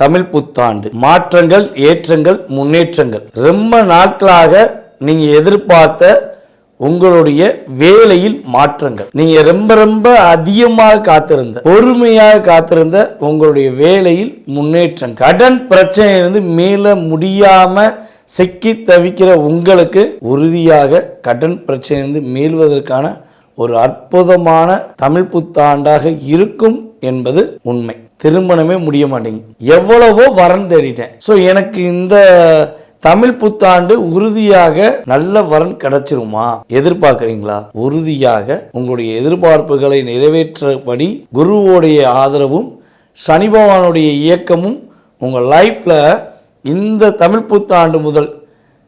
தமிழ் புத்தாண்டு. மாற்றங்கள், ஏற்றங்கள், முன்னேற்றங்கள். ரொம்ப நாட்களாக நீங்க எதிர்பார்த்த உங்களுடைய வேலையில் மாற்றங்கள், நீங்க ரொம்ப அதிகமாக காத்திருந்த, பொறுமையாக காத்திருந்த உங்களுடைய வேலையில் முன்னேற்றம். கடன் பிரச்சனையிலிருந்து மீள முடியாம சிக்கி தவிக்கிற உங்களுக்கு உறுதியாக கடன் பிரச்சனையிலிருந்து மீள்வதற்கான ஒரு அற்புதமான தமிழ் புத்தாண்டாக இருக்கும் என்பது உண்மை. திருமணமே முடிய மாட்டேங்குது, எவ்வளவோ வரன் தேடிட்டேன், ஸோ எனக்கு இந்த தமிழ் புத்தாண்டு உறுதியாக நல்ல வரன் கிடைச்சிருமா எதிர்பார்க்குறீங்களா? உறுதியாக உங்களுடைய எதிர்பார்ப்புகளை நிறைவேற்றபடி குருவோடைய ஆதரவும் சனி பகவானுடைய இயக்கமும் உங்கள் லைஃப்பில் இந்த தமிழ் புத்தாண்டு முதல்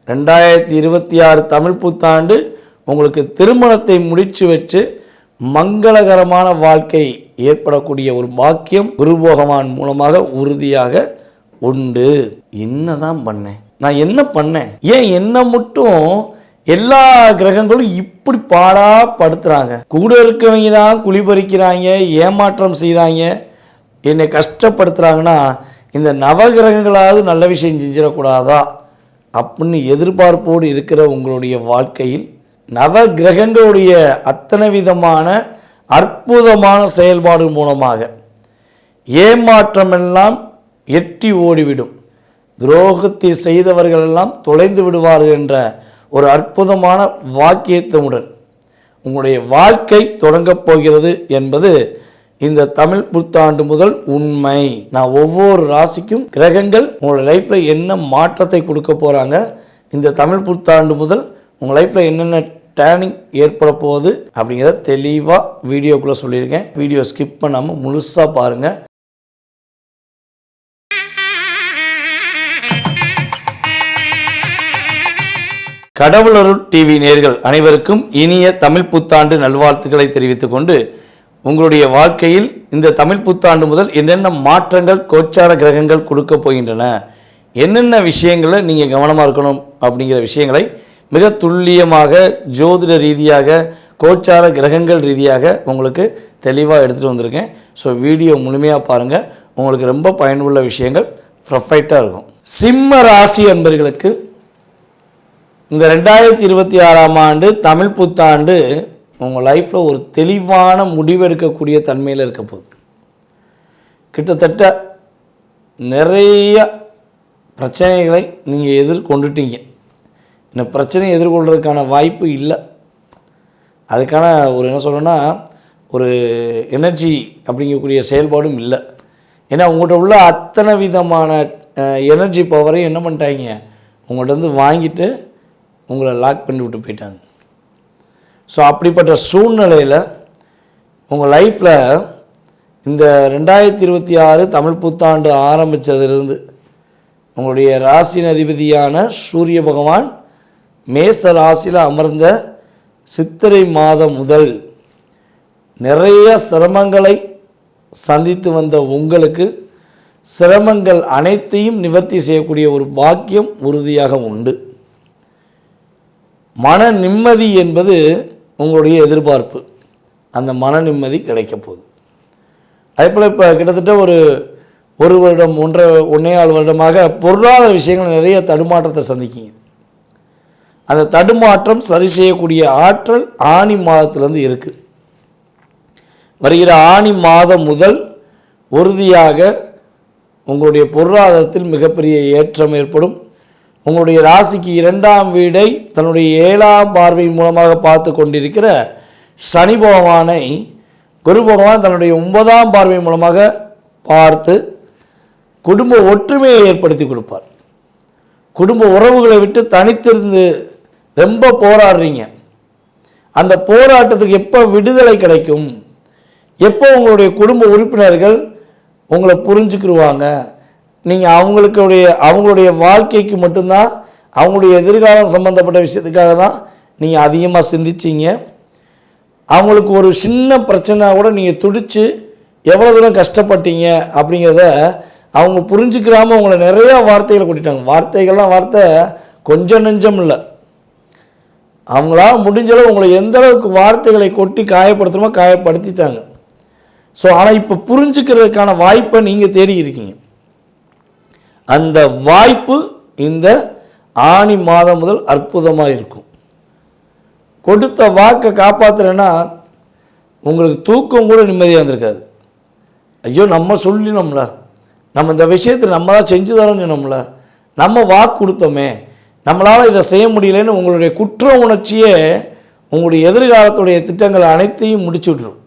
2026 தமிழ் புத்தாண்டு உங்களுக்கு திருமணத்தை முடிச்சு வச்சு மங்களகரமான வாழ்க்கை ஏற்படக்கூடிய ஒரு பாக்கியம் குரு பகவான் மூலமாக உறுதியாக உண்டு. என்னதான் பண்ணேன் நான், என்ன பண்ணேன், ஏன் என்ன மட்டும் எல்லா கிரகங்களும் இப்படி பாடா படுத்துறாங்க? கூட இருக்கவங்க தான் குளிபறிக்கிறாங்க, ஏமாற்றம் செய்கிறாங்க, என்னை கஷ்டப்படுத்துகிறாங்கன்னா இந்த நவகிரகங்களாவது நல்ல விஷயம் செஞ்சிடக்கூடாதா அப்படின்னு எதிர்பார்ப்போடு இருக்கிற உங்களுடைய வாழ்க்கையில் நவ கிரகங்களுடைய அத்தனை விதமான அற்புதமான செயல்பாடு மூலமாக ஏமாற்றமெல்லாம் எட்டி ஓடிவிடும், துரோகத்தை செய்தவர்களெல்லாம் தொலைந்து விடுவார்கள் என்ற ஒரு அற்புதமான வாக்கியத்துடன் உங்களுடைய வாழ்க்கை தொடங்கப் போகிறது என்பது இந்த தமிழ் புத்தாண்டு முதல் உண்மை. நான் ஒவ்வொரு ராசிக்கும் கிரகங்கள் உங்களோட லைஃப்பில் என்ன மாற்றத்தை கொடுக்க போகிறாங்க, இந்த தமிழ் புத்தாண்டு முதல் உங்கள் லைஃப்பில் என்னென்ன டேர்னிங் ஏற்பட போகுது அப்படிங்கிறத தெளிவாக வீடியோக்குள்ளே சொல்லியிருக்கேன். வீடியோ ஸ்கிப் பண்ணாமல் முழுசாக பாருங்கள். கடவுளருள் டிவி நேயர்கள் அனைவருக்கும் இனிய தமிழ் புத்தாண்டு நல்வாழ்த்துக்களை தெரிவித்துக் கொண்டு, உங்களுடைய வாழ்க்கையில் இந்த தமிழ் புத்தாண்டு முதல் என்னென்ன மாற்றங்கள் கோச்சார கிரகங்கள் கொடுக்க போகின்றன, என்னென்ன விஷயங்களை நீங்கள் கவனமாக இருக்கணும் அப்படிங்கிற விஷயங்களை மிக துல்லியமாக ஜோதிட ரீதியாக கோச்சார கிரகங்கள் ரீதியாக உங்களுக்கு தெளிவாக எடுத்துகிட்டு வந்திருக்கேன். ஸோ வீடியோ முழுமையாக பாருங்கள், உங்களுக்கு ரொம்ப பயனுள்ள விஷயங்கள் பர்ஃபெக்டாக இருக்கும். சிம்ம ராசி அன்பர்களுக்கு இந்த 2026 ஆண்டு தமிழ் புத்தாண்டு உங்கள் லைஃப்பில் ஒரு தெளிவான முடிவெடுக்கக்கூடிய தன்மையில் இருக்க போகுது. கிட்டத்தட்ட நிறைய பிரச்சனைகளை நீங்கள் எதிர்கொண்டுட்டீங்க, இந்த பிரச்சனையை எதிர்கொள்கிறதுக்கான வாய்ப்பு இல்லை. அதுக்கான ஒரு என்ன சொல்கிறேன்னா ஒரு எனர்ஜி அப்படிங்கக்கூடிய செயல்பாடும் இல்லை. ஏன்னா உங்கள்கிட்ட உள்ள அத்தனை விதமான எனர்ஜி பவரையும் என்ன பண்ணிட்டாங்க, உங்கள்கிட்ட வந்து வாங்கிட்டு உங்களை லாக் பண்ணி விட்டு போயிட்டாங்க. ஸோ அப்படிப்பட்ட சூழ்நிலையில் உங்கள் லைஃப்பில் இந்த 2026 தமிழ் புத்தாண்டு ஆரம்பித்ததிலிருந்து உங்களுடைய ராசியின் அதிபதியான சூரிய பகவான் மேச ராசியில் அமர்ந்த சித்திரை மாதம் முதல் நிறைய சிரமங்களை சந்தித்து வந்த உங்களுக்கு சிரமங்கள் அனைத்தையும் நிவர்த்தி செய்யக்கூடிய ஒரு பாக்கியம் உறுதியாக உண்டு. மன நிம்மதி என்பது உங்களுடைய எதிர்பார்ப்பு, அந்த மன நிம்மதி கிடைக்க போகுது. அதேபோல் இப்போ கிட்டத்தட்ட ஒரு வருடம் 1.5 வருடமாக பொருளாதார விஷயங்கள் நிறைய தடுமாற்றத்தை சந்திக்கிங்க. அந்த தடுமாற்றம் சரி செய்யக்கூடிய ஆற்றல் ஆனி மாதத்திலேருந்து இருக்குது. வருகிற ஆனி மாதம் முதல் உறுதியாக உங்களுடைய பொருளாதாரத்தில் மிகப்பெரிய ஏற்றம் ஏற்படும். உங்களுடைய ராசிக்கு 2ஆம் வீடை தன்னுடைய 7ஆம் பார்வை மூலமாக பார்த்து கொண்டிருக்கிற சனி பகவானை குரு பகவான் தன்னுடைய 9ஆம் பார்வை மூலமாக பார்த்து குடும்ப ஒற்றுமையை ஏற்படுத்தி கொடுப்பார். குடும்ப உறவுகளை விட்டு தனித்திருந்து ரொம்ப போராடுறீங்க, அந்த போராட்டத்துக்கு எப்போ விடுதலை கிடைக்கும், எப்போ உங்களுடைய குடும்ப உறுப்பினர்கள் உங்களை புரிஞ்சுக்கிடுவாங்க, நீங்கள் அவங்களுடைய வாழ்க்கைக்கு மட்டும்தான், அவங்களுடைய எதிர்காலம் சம்மந்தப்பட்ட விஷயத்துக்காக தான் நீங்கள் அதிகமாக சிந்திச்சிங்க. அவங்களுக்கு ஒரு சின்ன பிரச்சனை கூட நீங்கள் துடித்து எவ்வளோ தூரம் கஷ்டப்பட்டீங்க அப்படிங்கிறத அவங்க புரிஞ்சுக்கிறாமல் உங்களை நிறையா வார்த்தைகளை கொட்டிட்டாங்க. வார்த்தை கொஞ்சம் நெஞ்சம் இல்லை, அவங்களால முடிஞ்சளவு உங்களை எந்த அளவுக்கு வார்த்தைகளை கொட்டி காயப்படுத்தணுமோ காயப்படுத்திட்டாங்க. ஸோ ஆனால் இப்போ புரிஞ்சுக்கிறதுக்கான வாய்ப்பை நீங்கள் தேடி இருக்கீங்க. அந்த வாய்ப்பு இந்த ஆனி மாதம் முதல் அற்புதமாக இருக்கும். கொடுத்த வாக்கை காப்பாற்றுறேன்னா உங்களுக்கு தூக்கம் கூட நிம்மதியாக இருந்திருக்காது. ஐயோ நம்ம சொல்லினோம்ல, நம்ம இந்த விஷயத்தை நம்ம தான் செஞ்சு தரோம்னு சொன்னோம்ல, நம்ம வாக்கு கொடுத்தோமே, நம்மளால் இதை செய்ய முடியலன்னு உங்களுடைய குற்ற உணர்ச்சியே உங்களுடைய எதிர்காலத்துடைய திட்டங்கள் அனைத்தையும் முடிச்சு விட்ரும்.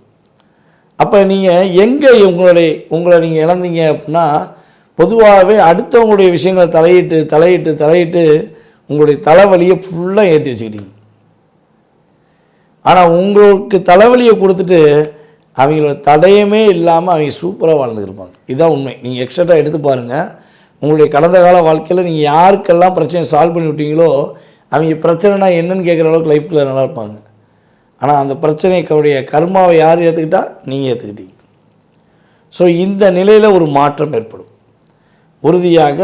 அப்போ நீங்கள் எங்கே உங்களை நீங்கள் இழந்தீங்க அப்படின்னா, பொதுவாகவே அடுத்தவங்களுடைய விஷயங்களை தலையிட்டு உங்களுடைய தலைவலியை ஃபுல்லாக ஏற்றி வச்சுக்கிட்டீங்க. ஆனால் உங்களுக்கு தலைவலியை கொடுத்துட்டு அவங்களோட தடயமே இல்லாமல் அவங்க சூப்பராக வாழ்ந்துருப்பாங்க. இதுதான் உண்மை. நீங்கள் எக்ஸ்ட்ரா எடுத்து பாருங்கள். உங்களுடைய கடந்த கால வாழ்க்கையில் நீங்கள் யாருக்கெல்லாம் பிரச்சனை சால்வ் பண்ணி விட்டீங்களோ அவங்க பிரச்சனைனா என்னன்னு கேட்குற அளவுக்கு லைஃப்பில் நல்லா இருப்பாங்க. ஆனால் அந்த பிரச்சனைக்குடைய கர்மாவை யார் ஏற்றுக்கிட்டா? நீங்கள் ஏற்றுக்கிட்டீங்க. ஸோ இந்த நிலையில் ஒரு மாற்றம் ஏற்படும். உறுதியாக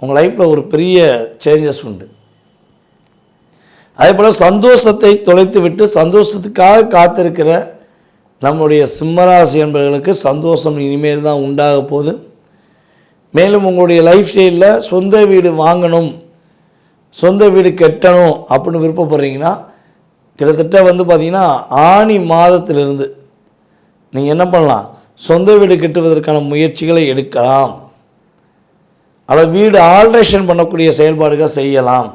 உங்கள் லைஃப்பில் ஒரு பெரிய சேஞ்சஸ் உண்டு. அதே போல் சந்தோஷத்தை தொலைத்து விட்டு சந்தோஷத்துக்காக காத்திருக்கிற நம்முடைய சிம்மராசி என்பவர்களுக்கு சந்தோஷம் இனிமேல் தான் உண்டாக போகுது. மேலும் உங்களுடைய லைஃப் ஸ்டைலில் சொந்த வீடு வாங்கணும், சொந்த வீடு கட்டணும் அப்படின்னு விருப்பப்படுறீங்கன்னா கிட்டத்தட்ட பார்த்திங்கன்னா ஆனி மாதத்திலிருந்து நீங்கள் என்ன பண்ணலாம்? சொந்த வீடு கட்டுவதற்கான முயற்சிகளை எடுக்கலாம். அல்லது வீடு ஆல்ட்ரேஷன் பண்ணக்கூடிய செயல்பாடுகள் செய்யலாம்.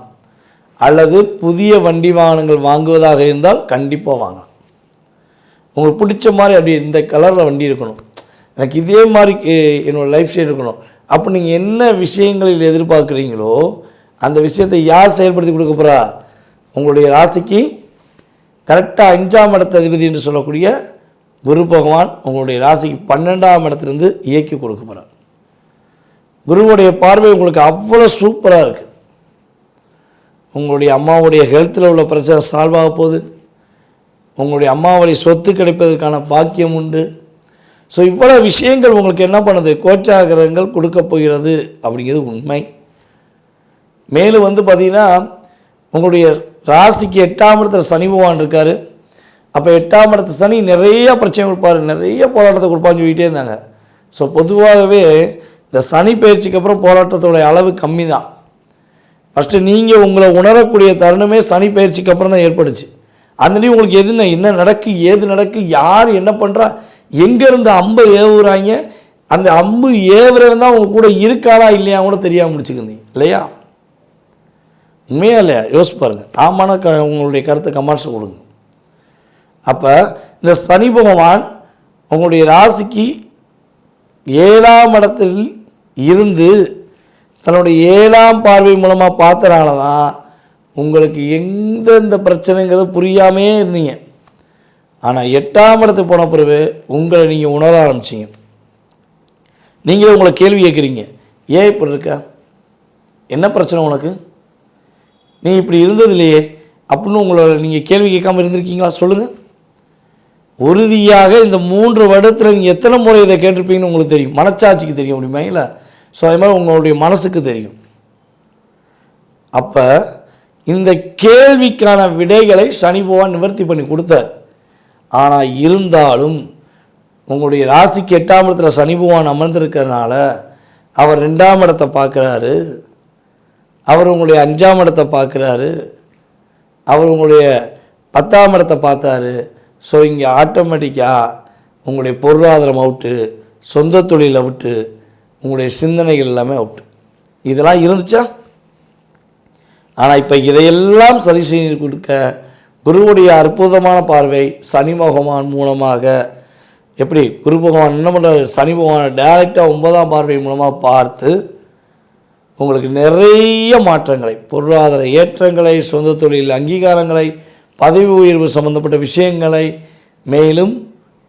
அல்லது புதிய வண்டி வாகனங்கள் வாங்குவதாக இருந்தால் கண்டிப்பாக வாங்கலாம். உங்களுக்கு பிடிச்ச மாதிரி அப்படி இந்த கலரில் வண்டி இருக்கணும், எனக்கு இதே மாதிரி என்னோடய லைஃப் ஸ்டைல் இருக்கணும், அப்போ நீங்கள் என்ன விஷயங்களில் எதிர்பார்க்குறீங்களோ அந்த விஷயத்தை யார் செயல்படுத்தி கொடுக்க போகிறா? உங்களுடைய ராசிக்கு கரெக்டாக 5ஆம் இடத்த அதிபதி என்று சொல்லக்கூடிய குரு பகவான் உங்களுடைய ராசிக்கு 12ஆம் இடத்துலேருந்து இயக்கி கொடுக்க போகிறார். குருவுடைய பார்வை உங்களுக்கு அவ்வளோ சூப்பராக இருக்குது. உங்களுடைய அம்மாவுடைய ஹெல்த்தில் உள்ள பிரச்சனை சால்வ் ஆக போகுது. உங்களுடைய அம்மாவுடைய சொத்து கிடைப்பதற்கான பாக்கியம் உண்டு. ஸோ இவ்வளோ விஷயங்கள் உங்களுக்கு என்ன பண்ணுது? கோச்சாகிரகங்கள் கொடுக்க போகிறது அப்படிங்கிறது உண்மை. மேலும் பார்த்திங்கன்னா உங்களுடைய ராசிக்கு 8ஆம் இடத்துல சனி பகவான் இருக்கார். அப்போ 8ஆம் இடத்து சனி நிறைய பிரச்சனை கொடுப்பார், நிறைய போராட்டத்தை கொடுப்பான்னு சொல்லிகிட்டே இருந்தாங்க. ஸோ பொதுவாகவே இந்த சனி பயிற்சிக்கு அப்புறம் போராட்டத்தோடைய அளவு கம்மி தான். ஃபஸ்ட்டு நீங்கள் உங்களை உணரக்கூடிய தருணமே சனி பயிற்சிக்கு அப்புறம் தான் ஏற்படுச்சு. அதுலேயும் உங்களுக்கு என்ன நடக்கு, ஏது நடக்கு, யார் என்ன பண்ணுறா, எங்கேருந்து அம்பை ஏவுறாங்க, அந்த அம்பு ஏவுறவன் தான் உங்கள் கூட இருக்காளா இல்லையா கூட தெரியாமல் முடிச்சுக்கிந்தீங்க இல்லையா? உண்மையா இல்லையா? யோசிச்சு பாருங்கள். ஆமான உங்களுடைய கருத்தை கமெண்ட்ஸ் கொடுங்க. அப்போ இந்த சனி பகவான் உங்களுடைய ராசிக்கு 7ஆம் இடத்தில் இருந்து தன்னுடைய 7ஆம் பார்வை மூலமாக பார்த்தனால தான் உங்களுக்கு எந்தெந்த பிரச்சனைங்கிறது புரியாமே இருந்தீங்க. ஆனால் 8ஆம் இடத்துக்கு போன பிறகு உங்களை நீங்கள் உணர ஆரம்பிச்சிங்க. நீங்களே உங்களை கேள்வி கேட்குறீங்க, ஏன் இப்படி இருக்கா, என்ன பிரச்சனை உனக்கு, நீ இப்படி இருந்தது இல்லையே அப்படின்னு உங்களை நீங்கள் கேள்வி கேட்காமல் இருந்திருக்கீங்களா? சொல்லுங்கள். உறுதியாக இந்த 3 வருடத்தில் நீங்கள் எத்தனை முறை இதை கேட்டிருப்பீங்கன்னு உங்களுக்கு தெரியும். மனச்சாட்சிக்கு தெரியும் அப்படிமாங்களா? ஸோ அது மாதிரி உங்களுடைய மனசுக்கு தெரியும். அப்போ இந்த கேள்விக்கான விடைகளை சனி பகவான் நிவர்த்தி பண்ணி கொடுத்தார். ஆனால் இருந்தாலும் உங்களுடைய ராசிக்கு 8ஆம் இடத்துல சனி பகவான் அமர்ந்திருக்கிறதுனால அவர் 2ஆம் இடத்தை பார்க்குறாரு, அவர் உங்களுடைய 5ஆம் இடத்தை பார்க்குறாரு, அவர் உங்களுடைய 10ஆம் இடத்தை பார்த்தாரு. ஸோ இங்கே ஆட்டோமேட்டிக்காக உங்களுடைய பொருளாதாரம் அவுட்டு, சொந்த தொழில் அவுட்டு, உங்களுடைய சிந்தனைகள் எல்லாமே அவுட்டு. இதெல்லாம் இருந்துச்சா? ஆனால் இப்போ இதையெல்லாம் சரி செய்து கொடுக்க குருவுடைய அற்புதமான பார்வை சனி பகவான் மூலமாக எப்படி குரு பகவான் என்ன பண்ணுறாரு? சனி பகவானை டைரெக்டாக 9ஆம் பார்வை மூலமாக பார்த்து உங்களுக்கு நிறைய மாற்றங்களை, பொருளாதார ஏற்றங்களை, சொந்த தொழில் அங்கீகாரங்களை, பதவி உயர்வு சம்பந்தப்பட்ட விஷயங்களை, மேலும்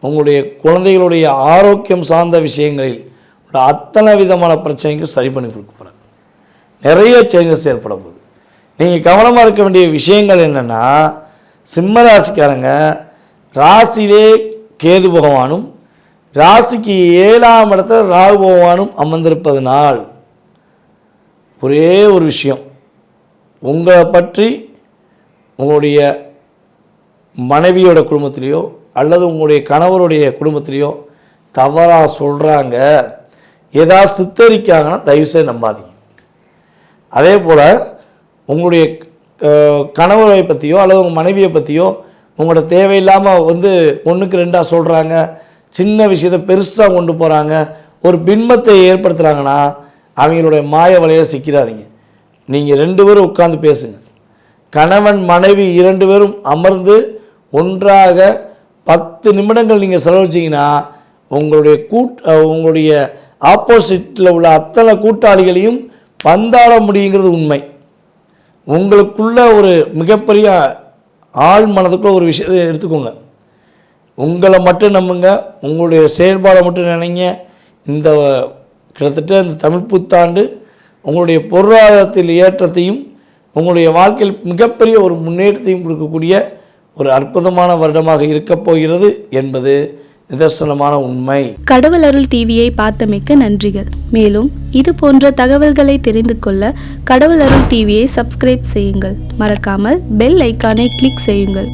உங்களுடைய குழந்தைகளுடைய ஆரோக்கியம் சார்ந்த விஷயங்களில் உள்ள அத்தனை விதமான பிரச்சனைக்கு சரி பண்ணி கொடுக்க போகிறாங்க. நிறைய சேஞ்சஸ் ஏற்பட போகுது. நீங்கள் கவனமாக இருக்க வேண்டிய விஷயங்கள் என்னென்னா, சிம்ம ராசிக்காரங்க ராசியிலே கேது பகவானும் ராசிக்கு 7ஆம் இடத்துல ராகு பகவானும் அமர்ந்திருப்பதனால் ஒரே ஒரு விஷயம், உங்களை பற்றி உங்களுடைய மனைவியோட குடும்பத்திலேயோ அல்லது உங்களுடைய கணவருடைய குடும்பத்திலேயோ தவறாக சொல்கிறாங்க, ஏதாவது சித்தரிக்காங்கன்னா தயவுசெய்து நம்பாதீங்க. அதே போல் உங்களுடைய கணவரை பற்றியோ அல்லது உங்கள் மனைவியை பற்றியோ உங்களோட தேவையில்லாமல் ஒன்றுக்கு ரெண்டாக சொல்கிறாங்க, சின்ன விஷயத்தை பெருசாக கொண்டு போகிறாங்க, ஒரு பின்பத்தை ஏற்படுத்துகிறாங்கன்னா அவங்களுடைய மாய வலையில் சிக்கிறாதீங்க. நீங்கள் 2 பேரும் உட்கார்ந்து பேசுங்க. கணவன் மனைவி 2 பேரும் அமர்ந்து ஒன்றாக 10 நிமிடங்கள் நீங்கள் செலவழிச்சிங்கன்னா உங்களுடைய ஆப்போசிட்டில் உள்ள அத்தனை கூட்டாளிகளையும் பந்தாட முடியுங்கிறது உண்மை. உங்களுக்குள்ள ஒரு மிகப்பெரிய ஆள் மனதுக்குள்ள ஒரு விஷயத்தை எடுத்துக்கோங்க. உங்களை மட்டும் நம்புங்க, உங்களுடைய செயல்பாடை மட்டும் நினைங்க. இந்த கிட்டத்தட்ட இந்த தமிழ் புத்தாண்டு உங்களுடைய பொருளாதாரத்தில் ஏற்றத்தையும் உங்களுடைய வாழ்க்கையில் மிகப்பெரிய ஒரு முன்னேற்றத்தையும் கொடுக்கக்கூடிய ஒரு அற்புதமான வருடமாக இருக்கப் போகிறது என்பது நிதர்சனமான உண்மை. கடவுள் அருள் டிவியை பார்த்தமைக்கு நன்றிகள். மேலும் இது போன்ற தகவல்களை தெரிந்து கொள்ள கடவுள் அருள் டிவியை சப்ஸ்கிரைப் செய்யுங்கள். மறக்காமல் பெல் ஐக்கானை கிளிக் செய்யுங்கள்.